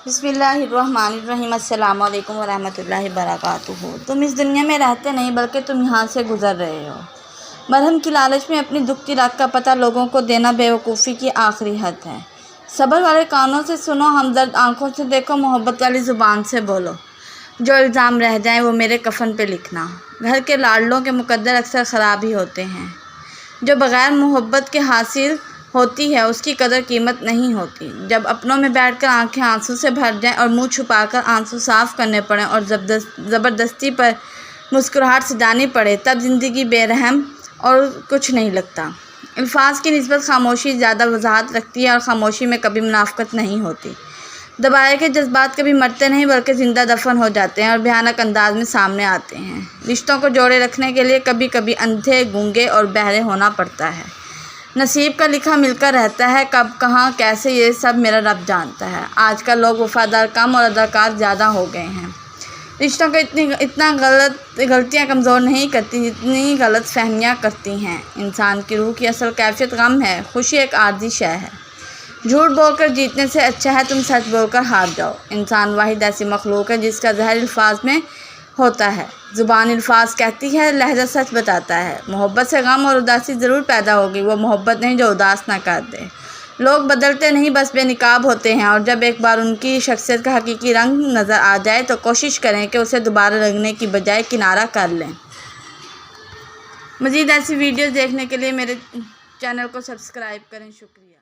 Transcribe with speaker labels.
Speaker 1: बिस्मिल्लाहिर्रहमानिर्रहीम। अस्सलाम वालेकुम वरहमतुल्लाहि वबरकातुहू। तुम इस दुनिया में रहते नहीं बल्कि तुम यहाँ से गुज़र रहे हो। मरहम की लालच में अपनी दुखती रात का पता लोगों को देना बेवकूफ़ी की आखिरी हद है। सब्र वाले कानों से सुनो, हमदर्द आँखों से देखो, मोहब्बत वाली ज़ुबान से बोलो। जो इल्ज़ाम रह जाएं वो मेरे कफ़न पे लिखना। घर के लाडलों के मुकद्दर अक्सर ख़राब ही होते हैं। जो बग़ैर मोहब्बत के हासिल होती है उसकी कदर कीमत नहीं होती। जब अपनों में बैठकर आंखें आंसू से भर जाएं और मुंह छुपाकर आंसू साफ़ करने पड़ें और ज़बरदस्ती पर मुस्कुराहट सजानी पड़े, तब ज़िंदगी बेरहम और कुछ नहीं लगता। अल्फाज की निस्बत खामोशी ज़्यादा वजाहत रखती है और ख़ामोशी में कभी मुनाफ़क़त नहीं होती। दबाए के जज्बात कभी मरते नहीं बल्कि ज़िंदा दफन हो जाते हैं और भयानक अंदाज में सामने आते हैं। रिश्तों को जोड़े रखने के लिए कभी कभी अंधे, गूंगे और बहरे होना पड़ता है। नसीब का लिखा मिलकर रहता है, कब, कहाँ, कैसे, ये सब मेरा रब जानता है। आजकल लोग वफ़ादार कम और अदाकार ज़्यादा हो गए हैं। रिश्तों को इतना गलतियाँ कमज़ोर नहीं करती जितनी गलत फहमियाँ करती हैं। इंसान की रूह की असल कैफियत गम है, खुशी एक आर्जी शय है। झूठ बोलकर जीतने से अच्छा है तुम सच बोलकर हार जाओ। इंसान वाहिद ऐसी मखलूक है जिसका ज़हर अल्फाज में होता है। ज़ुबान अल्फाज कहती है, लहजा सच बताता है। मोहब्बत से गम और उदासी ज़रूर पैदा होगी, वो मोहब्बत नहीं जो उदास ना कर दे। लोग बदलते नहीं, बस बेनिकाब होते हैं, और जब एक बार उनकी शख्सियत का हकीकी रंग नज़र आ जाए तो कोशिश करें कि उसे दोबारा रंगने की बजाय किनारा कर लें। मज़ीद ऐसी वीडियोज़ देखने के लिए मेरे चैनल को सब्सक्राइब करें। शुक्रिया।